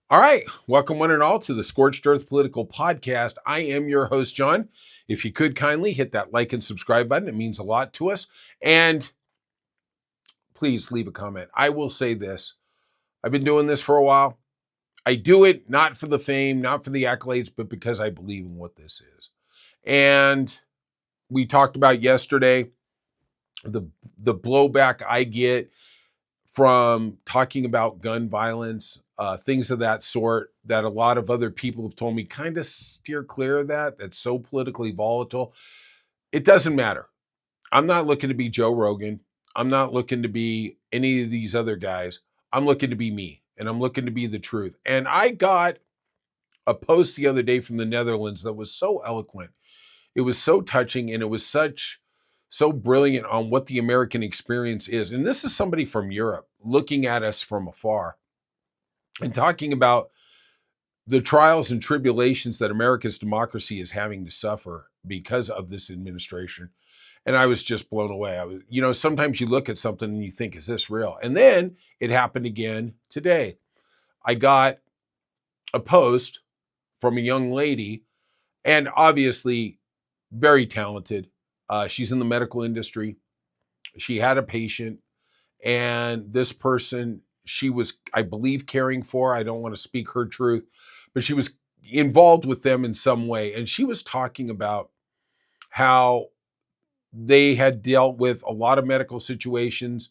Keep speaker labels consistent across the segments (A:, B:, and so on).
A: All right. Welcome, one and all, to the Scorched Earth Political Podcast. I am your host, John. If you could kindly hit that like and subscribe button, it means a lot to us. And please leave a comment. I will say this: I've been doing this for a while. I do it not for the fame, not for the accolades, but because I believe in what this is. And we talked about yesterday the blowback I get from talking about gun violence, things of that sort, that a lot of other people have told me kind of steer clear of that. That's so politically volatile. It doesn't matter. I'm not looking to be Joe Rogan. I'm not looking to be any of these other guys. I'm looking to be me, and I'm looking to be the truth. And I got a post the other day from the Netherlands that was so eloquent. It was so touching, and it was so brilliant on what the American experience is. And this is somebody from Europe looking at us from afar and talking about the trials and tribulations that America's democracy is having to suffer because of this administration. And I was just blown away. Sometimes you look at something and you think, is this real? And then it happened again today. I got a post from a young lady, and obviously very talented. She's in the medical industry. She had a patient, and this person she was, I believe, caring for. I don't want to speak her truth, but she was involved with them in some way. And she was talking about how they had dealt with a lot of medical situations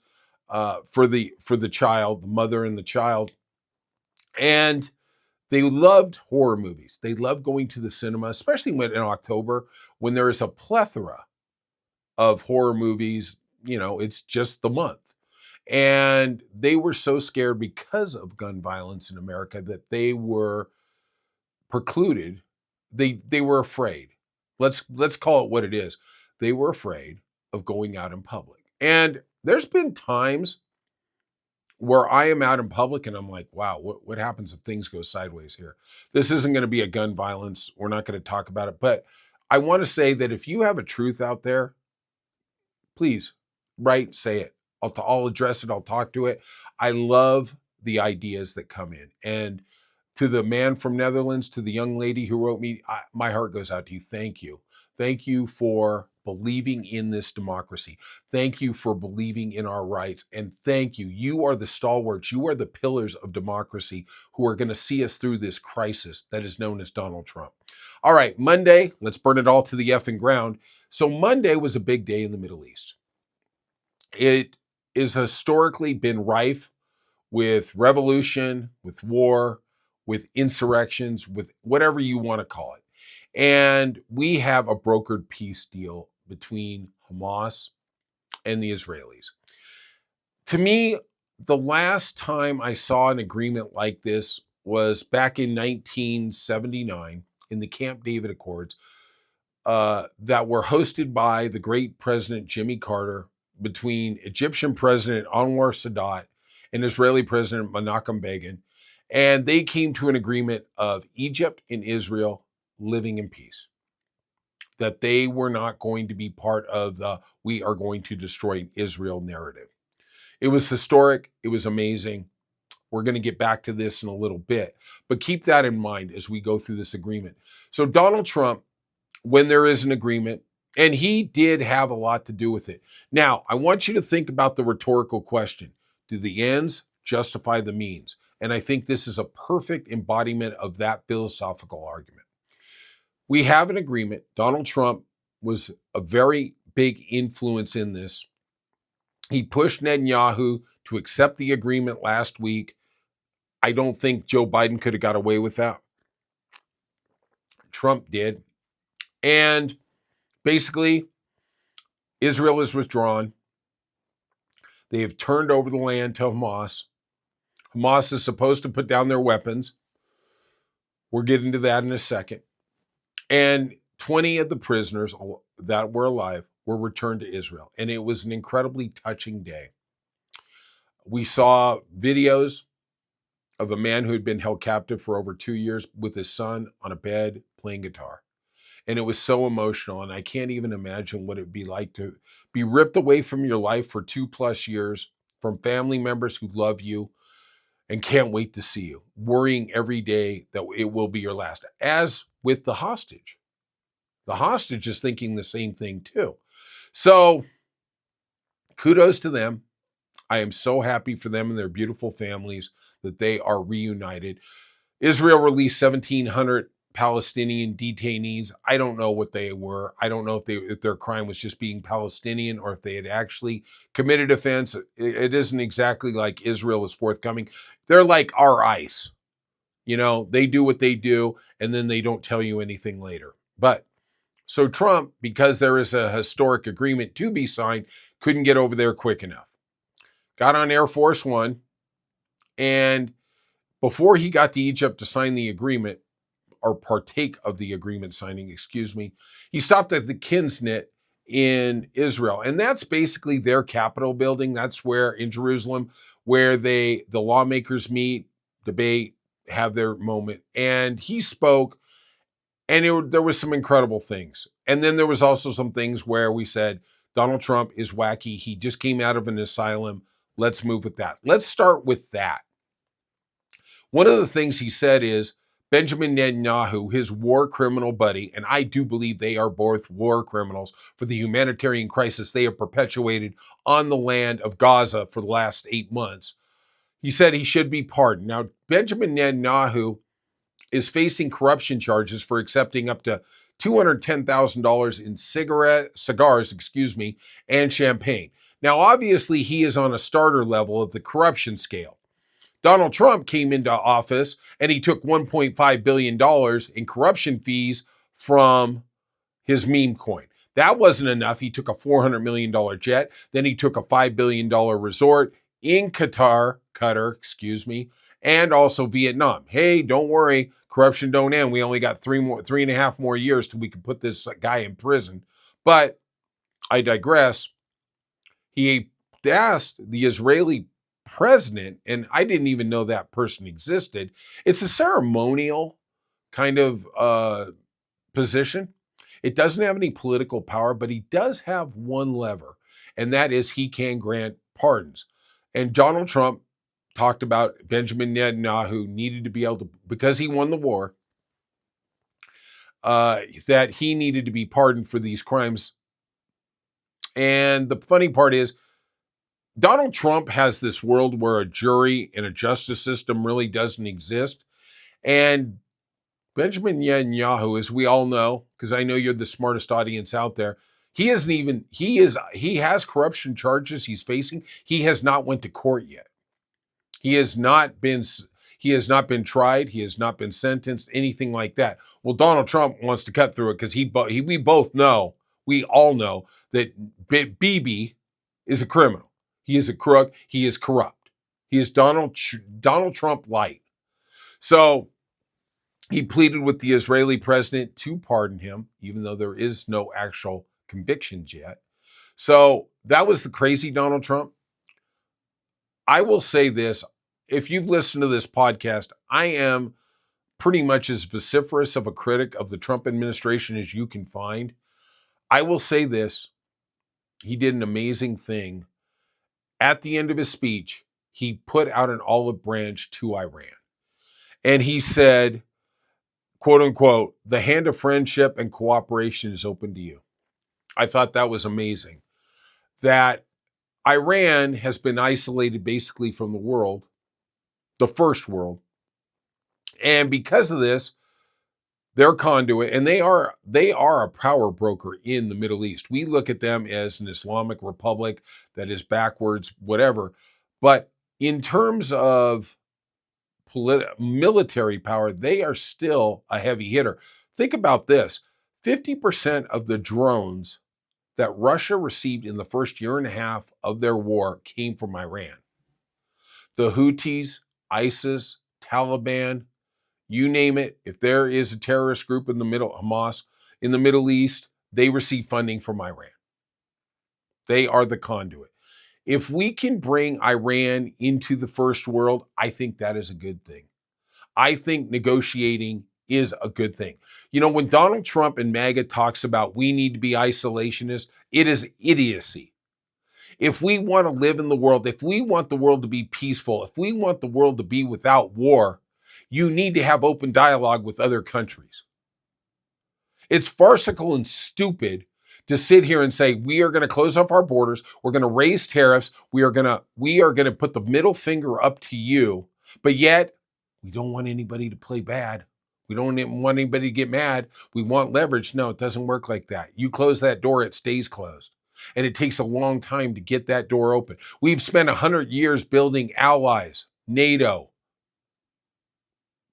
A: for the child, the mother and the child, and they loved horror movies. They loved going to the cinema, especially when in October, when there is a plethora of horror movies. It's just the month. And they were so scared because of gun violence in America that they were precluded. They were afraid. Let's call it what it is. They were afraid of going out in public. And there's been times where I am out in public and I'm like, wow, what happens if things go sideways here? This isn't going to be a gun violence. We're not going to talk about it. But I want to say that if you have a truth out there, please say it. I'll address it. I'll talk to it. I love the ideas that come in. And to the man from Netherlands, to the young lady who wrote me, my heart goes out to you. Thank you. Thank you for believing in this democracy. Thank you for believing in our rights. And thank you. You are the stalwarts. You are the pillars of democracy who are going to see us through this crisis that is known as Donald Trump. All right, Monday, let's burn it all to the effing ground. So Monday was a big day in the Middle East. It is historically been rife with revolution, with war, with insurrections, with whatever you want to call it. And we have a brokered peace deal between Hamas and the Israelis. To me, the last time I saw an agreement like this was back in 1979 in the Camp David Accords that were hosted by the great President Jimmy Carter, between Egyptian President Anwar Sadat and Israeli President Menachem Begin. And they came to an agreement of Egypt and Israel living in peace, that they were not going to be part of the "we are going to destroy Israel" narrative. It was historic. It was amazing. We're going to get back to this in a little bit, but keep that in mind as we go through this agreement. So Donald Trump, when there is an agreement, and he did have a lot to do with it. Now, I want you to think about the rhetorical question: do the ends justify the means? And I think this is a perfect embodiment of that philosophical argument. We have an agreement. Donald Trump was a very big influence in this. He pushed Netanyahu to accept the agreement last week. I don't think Joe Biden could have got away with that. Trump did. And basically, Israel is withdrawn. They have turned over the land to Hamas. Hamas is supposed to put down their weapons. We'll get into that in a second. And 20 of the prisoners that were alive were returned to Israel. And it was an incredibly touching day. We saw videos of a man who had been held captive for over 2 years with his son on a bed playing guitar. And it was so emotional. And I can't even imagine what it'd be like to be ripped away from your life for 2+ years, from family members who love you. and can't wait to see you, worrying every day that it will be your last. As with the hostage is thinking the same thing too. So kudos to them. I am so happy for them and their beautiful families that they are reunited. Israel released 1,700 Palestinian detainees. I don't know what they were. I don't know if their crime was just being Palestinian or if they had actually committed offense. It isn't exactly like Israel is forthcoming. They're like our ICE. You know, they do what they do and then they don't tell you anything later. But so Trump, because there is a historic agreement to be signed, couldn't get over there quick enough. Got on Air Force One, and before he got to Egypt to sign the agreement, or partake of the agreement signing, excuse me, he stopped at the Knesset in Israel. And that's basically their Capitol building. That's where in Jerusalem, where the lawmakers meet, debate, have their moment. And he spoke, and there was some incredible things. And then there was also some things where we said, Donald Trump is wacky. He just came out of an asylum. Let's move with that. Let's start with that. One of the things he said is Benjamin Netanyahu, his war criminal buddy, and I do believe they are both war criminals for the humanitarian crisis they have perpetuated on the land of Gaza for the last 8 months. He said he should be pardoned. Now, Benjamin Netanyahu is facing corruption charges for accepting up to $210,000 in cigars, and champagne. Now, obviously, he is on a starter level of the corruption scale. Donald Trump came into office and he took $1.5 billion in corruption fees from his meme coin. That wasn't enough. He took a $400 million jet. Then he took a $5 billion resort in Qatar, and also Vietnam. Hey, don't worry, corruption don't end. We only got 3.5 more years till we can put this guy in prison. But I digress. He asked the Israeli president, and I didn't even know that person existed. It's a ceremonial kind of position. It doesn't have any political power, but he does have one lever, and that is he can grant pardons. And Donald Trump talked about Benjamin Netanyahu needed to be able to, because he won the war, that he needed to be pardoned for these crimes. And the funny part is, Donald Trump has this world where a jury and a justice system really doesn't exist. And Benjamin Netanyahu, as we all know, because I know you're the smartest audience out there, he has corruption charges he's facing. He has not went to court yet. He has not been tried. He has not been sentenced, anything like that. Well, Donald Trump wants to cut through it because we all know that Bibi is a criminal. He is a crook. He is corrupt. He is Donald Trump light. So he pleaded with the Israeli president to pardon him, even though there is no actual convictions yet. So that was the crazy Donald Trump. I will say this. If you've listened to this podcast, I am pretty much as vociferous of a critic of the Trump administration as you can find. I will say this. He did an amazing thing. At the end of his speech, he put out an olive branch to Iran. And he said, quote unquote, the hand of friendship and cooperation is open to you. I thought that was amazing. That Iran has been isolated basically from the world, the first world. And because of this, their conduit, and they are a power broker in the Middle East. We look at them as an Islamic republic that is backwards, whatever. But in terms of military power, they are still a heavy hitter. Think about this. 50% of the drones that Russia received in the first year and a half of their war came from Iran. The Houthis, ISIS, Taliban, you name it, if there is a terrorist group in the Hamas, in the Middle East, they receive funding from Iran. They are the conduit. If we can bring Iran into the first world, I think that is a good thing. I think negotiating is a good thing. You know, when Donald Trump and MAGA talks about we need to be isolationist, it is idiocy. If we want to live in the world, if we want the world to be peaceful, if we want the world to be without war, you need to have open dialogue with other countries. It's farcical and stupid to sit here and say we are going to close off our borders, we're going to raise tariffs, we are going to put the middle finger up to you, but yet we don't want anybody to play bad. We don't want anybody to get mad. We want leverage. No, it doesn't work like that. You close that door, it stays closed. And it takes a long time to get that door open. We've spent 100 years building allies, NATO,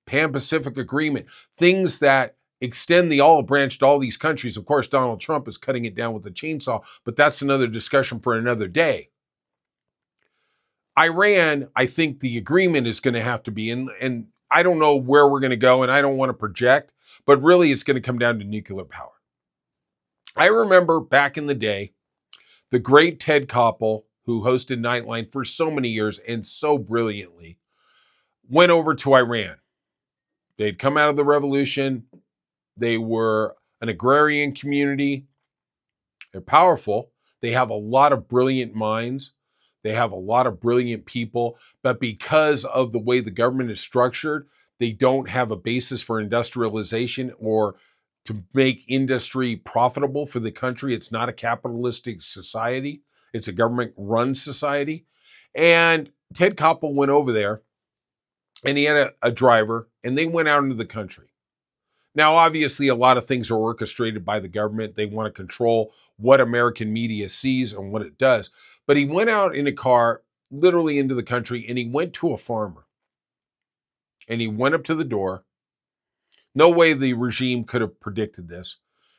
A: Pan-Pacific Agreement, things that extend the olive branch to all these countries. Of course, Donald Trump is cutting it down with a chainsaw, but that's another discussion for another day. Iran, I think the agreement is going to have to be, and I don't know where we're going to go, and I don't want to project, but really it's going to come down to nuclear power. I remember back in the day, the great Ted Koppel, who hosted Nightline for so many years and so brilliantly, went over to Iran. They'd come out of the revolution. They were an agrarian community. They're powerful. They have a lot of brilliant minds. They have a lot of brilliant people. But because of the way the government is structured, they don't have a basis for industrialization or to make industry profitable for the country. It's not a capitalistic society. It's a government-run society. And Ted Koppel went over there, and he had a driver, and they went out into the country. Now, obviously, a lot of things are orchestrated by the government. They want to control what American media sees and what it does. But he went out in a car, literally into the country, and he went to a farmer. And he went up to the door. No way the regime could have predicted this.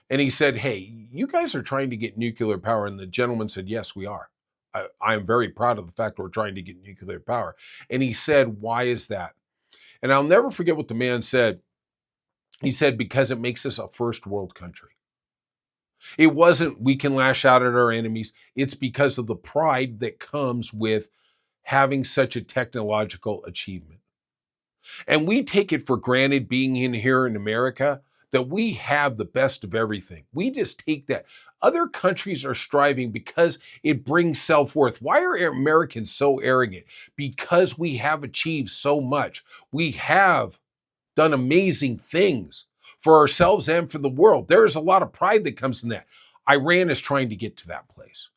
A: And he said, hey, you guys are trying to get nuclear power. And the gentleman said, yes, we are. I am very proud of the fact we're trying to get nuclear power. And he said, why is that? And I'll never forget what the man said. He said, because it makes us a first world country. It wasn't we can lash out at our enemies. It's because of the pride that comes with having such a technological achievement. And we take it for granted being in here in America that we have the best of everything. We just take that. Other countries are striving because it brings self-worth. Why are Americans so arrogant? Because we have achieved so much. We have done amazing things for ourselves and for the world. There is a lot of pride that comes from that. Iran is trying to get to that place.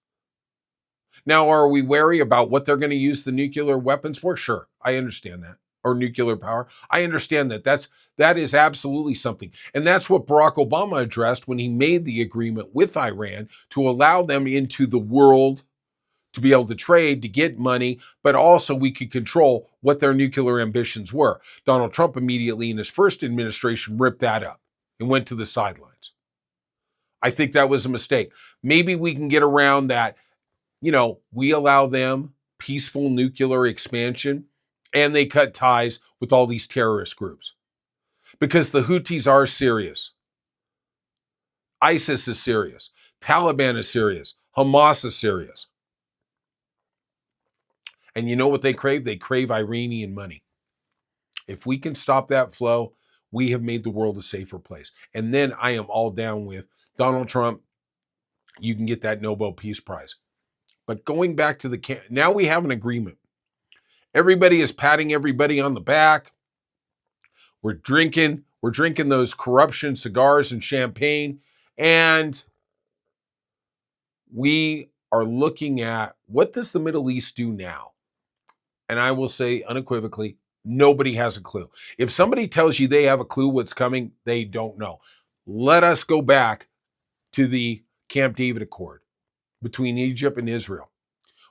A: Now, are we wary about what they're going to use the nuclear weapons for? Sure, I understand that. Or nuclear power. I understand that. That is absolutely something. And that's what Barack Obama addressed when he made the agreement with Iran to allow them into the world to be able to trade, to get money, but also we could control what their nuclear ambitions were. Donald Trump immediately in his first administration ripped that up and went to the sidelines. I think that was a mistake. Maybe we can get around that, we allow them peaceful nuclear expansion and they cut ties with all these terrorist groups. Because the Houthis are serious. ISIS is serious. Taliban is serious. Hamas is serious. And you know what they crave? They crave Iranian money. If we can stop that flow, we have made the world a safer place. And then I am all down with Donald Trump. You can get that Nobel Peace Prize. But going back to now we have an agreement. Everybody is patting everybody on the back. We're drinking those corruption cigars and champagne. And we are looking at what does the Middle East do now? And I will say unequivocally, nobody has a clue. If somebody tells you they have a clue what's coming, they don't know. Let us go back to the Camp David Accord between Egypt and Israel.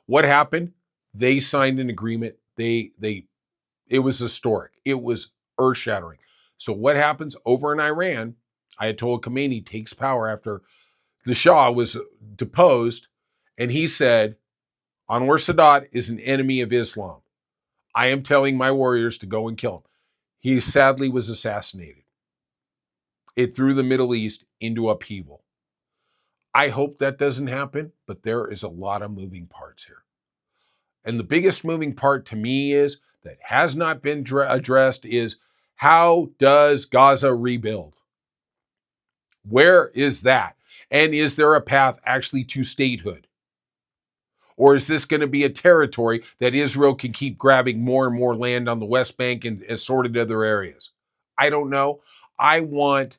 A: What happened? They signed an agreement. It was historic. It was earth-shattering. So what happens over in Iran? Ayatollah Khomeini takes power after the Shah was deposed, and he said, Anwar Sadat is an enemy of Islam. I am telling my warriors to go and kill him. He sadly was assassinated. It threw the Middle East into upheaval. I hope that doesn't happen, but there is a lot of moving parts here. And the biggest moving part to me is that has not been addressed is how does Gaza rebuild? Where is that? And is there a path actually to statehood? Or is this going to be a territory that Israel can keep grabbing more and more land on the West Bank and assorted other areas? I don't know. I want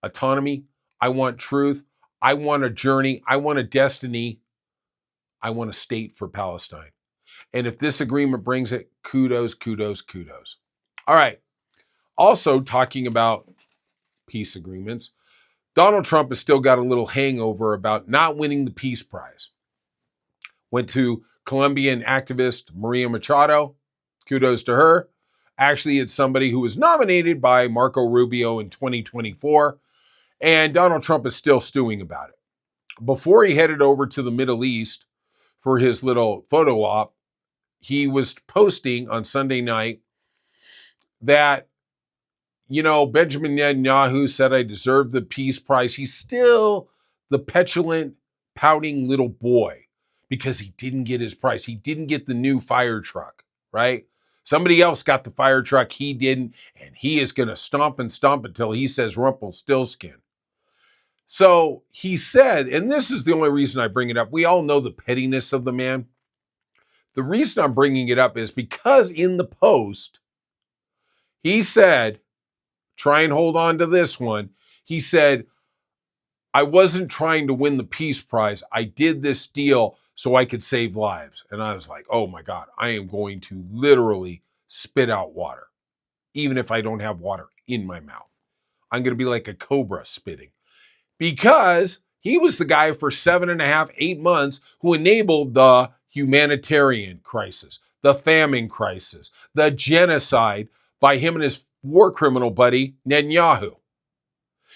A: autonomy. I want truth. I want a journey. I want a destiny. I want a state for Palestine. And if this agreement brings it, kudos, kudos, kudos. All right. Also, talking about peace agreements, Donald Trump has still got a little hangover about not winning the Peace Prize. Went to Colombian activist Maria Machado. Kudos to her. Actually, it's somebody who was nominated by Marco Rubio in 2024, and Donald Trump is still stewing about it. Before he headed over to the Middle East for his little photo op, he was posting on Sunday night that, Benjamin Netanyahu said I deserve the Peace Prize. He's still the petulant, pouting little boy because he didn't get his prize. He didn't get the new fire truck, right? Somebody else got the fire truck. He didn't, and he is going to stomp and stomp until he says Rumpelstiltskin. So he said, and this is the only reason I bring it up. We all know the pettiness of the man. The reason I'm bringing it up is because in the post, he said, try and hold on to this one. He said, I wasn't trying to win the Peace Prize. I did this deal so I could save lives. And I was like, oh my God, I am going to literally spit out water, even if I don't have water in my mouth. I'm going to be like a cobra spitting. Because he was the guy for 7.5, 8 months who enabled the humanitarian crisis, the famine crisis, the genocide by him and his war criminal buddy, Netanyahu.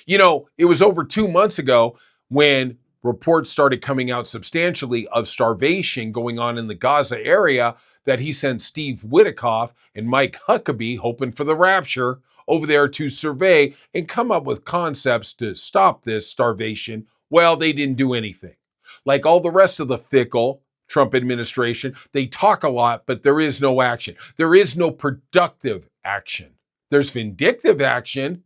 A: It was over 2 months ago when reports started coming out substantially of starvation going on in the Gaza area that he sent Steve Witkoff and Mike Huckabee, hoping for the rapture, over there to survey and come up with concepts to stop this starvation. Well, they didn't do anything. Like all the rest of the fickle Trump administration, they talk a lot, but there is no action. There is no productive action. There's vindictive action,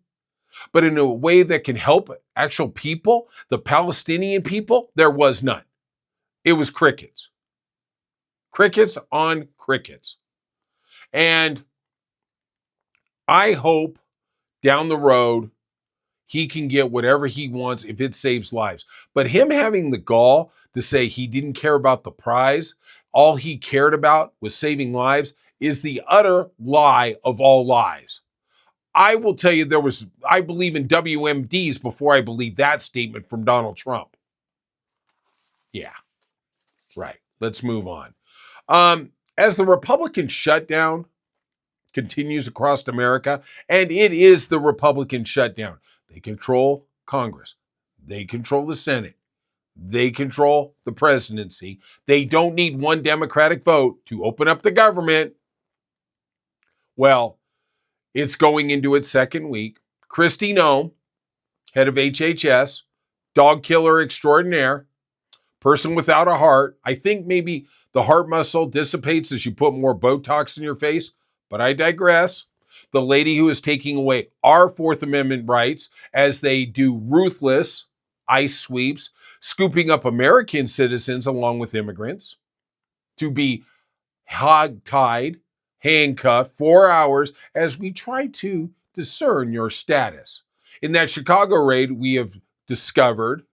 A: but in a way that can help actual people, the Palestinian people, there was none. It was crickets. Crickets on crickets. And I hope down the road he can get whatever he wants if it saves lives. But him having the gall to say he didn't care about the prize, all he cared about was saving lives, is the utter lie of all lies. I will tell you, I believe in WMDs before I believe that statement from Donald Trump. Yeah, right. Let's move on. As the Republican shutdown continues across America, and it is the Republican shutdown, they control Congress. They control the Senate. They control the presidency. They don't need one Democratic vote to open up the government. Well, it's going into its second week. Kristi Noem, head of HHS, dog killer extraordinaire, person without a heart. I think maybe the heart muscle dissipates as you put more Botox in your face, but I digress. The lady who is taking away our Fourth Amendment rights as they do ruthless ICE sweeps, scooping up American citizens along with immigrants to be hog-tied, handcuffed 4 hours as we try to discern your status. In that Chicago raid, we have discovered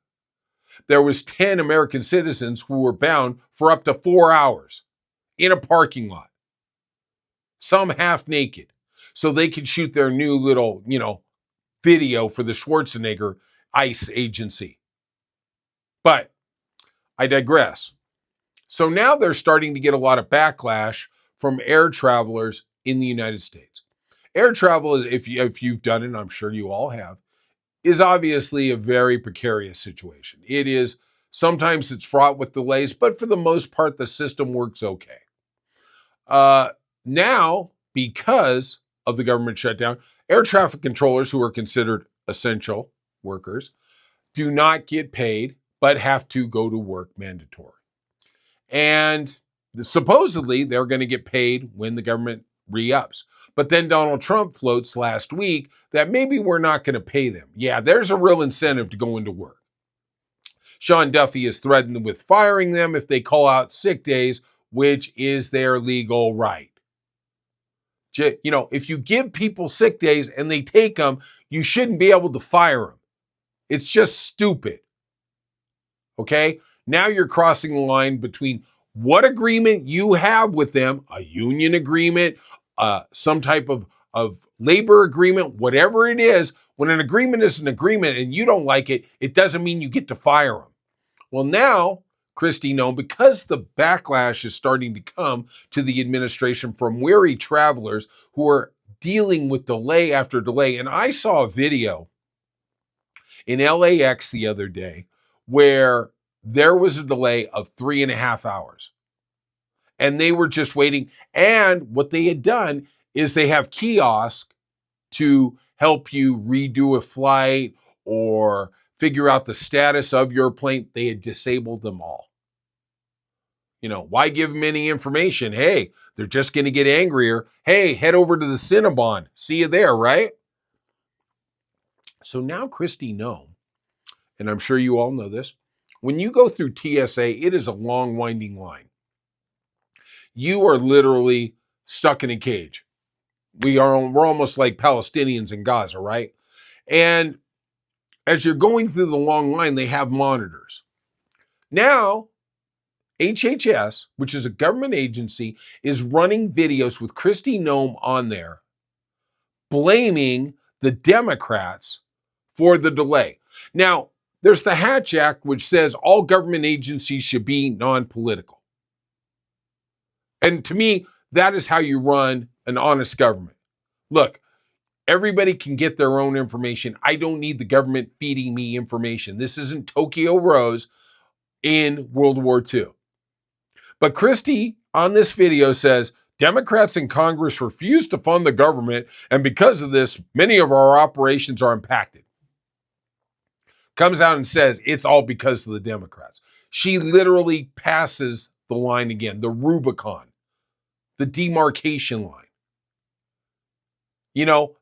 A: there was 10 American citizens who were bound for up to 4 hours in a parking lot, some half naked, so they could shoot their new little, video for the Schwarzenegger ICE agency. But I digress. So now they're starting to get a lot of backlash from air travelers in the United States. Air travel, if you've done it, I'm sure you all have, is obviously a very precarious situation. It is, sometimes it's fraught with delays, but for the most part, the system works okay. Now, because of the government shutdown, air traffic controllers who are considered essential workers do not get paid, but have to go to work mandatory. And supposedly they're going to get paid when the government re-ups. But then Donald Trump floats last week that maybe we're not going to pay them. Yeah, there's a real incentive to go into work. Sean Duffy has threatened with firing them if they call out sick days, which is their legal right. If you give people sick days and they take them, you shouldn't be able to fire them. It's just stupid. Okay? Now you're crossing the line between what agreement you have with them, a union agreement, some type of labor agreement, whatever it is. When an agreement is an agreement and you don't like it, it doesn't mean you get to fire them. Well, now, Kristi Noem, because the backlash is starting to come to the administration from weary travelers who are dealing with delay after delay. And I saw a video in LAX the other day where there was a delay of 3.5 hours. And they were just waiting. And what they had done is they have kiosks to help you redo a flight or figure out the status of your plane. They had disabled them all. Why give them any information? Hey, they're just going to get angrier. Hey, head over to the Cinnabon. See you there, right? So now Kristi Noem, and I'm sure you all know this, when you go through TSA, it is a long, winding line. You are literally stuck in a cage. We're almost like Palestinians in Gaza, right? And as you're going through the long line, they have monitors. Now, HHS, which is a government agency, is running videos with Kristi Noem on there, blaming the Democrats for the delay. Now, there's the Hatch Act, which says all government agencies should be non-political. And to me, that is how you run an honest government. Look, everybody can get their own information. I don't need the government feeding me information. This isn't Tokyo Rose in World War II. But Kristi on this video says, Democrats in Congress refuse to fund the government, and because of this, many of our operations are impacted. Comes out and says it's all because of the Democrats. She literally passes the line again, the Rubicon, the demarcation line.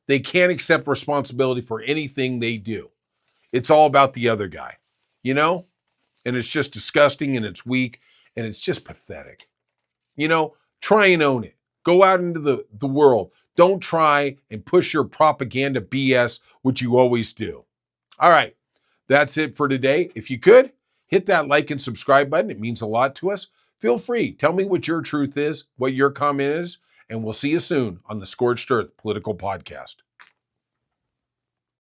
A: They can't accept responsibility for anything they do. It's all about the other guy, and it's just disgusting and it's weak and it's just pathetic. Try and own it. Go out into the world. Don't try and push your propaganda BS, which you always do. All right. That's it for today. If you could, hit that like and subscribe button. It means a lot to us. Feel free. Tell me what your truth is, what your comment is, and we'll see you soon on the Scorched Earth Political Podcast.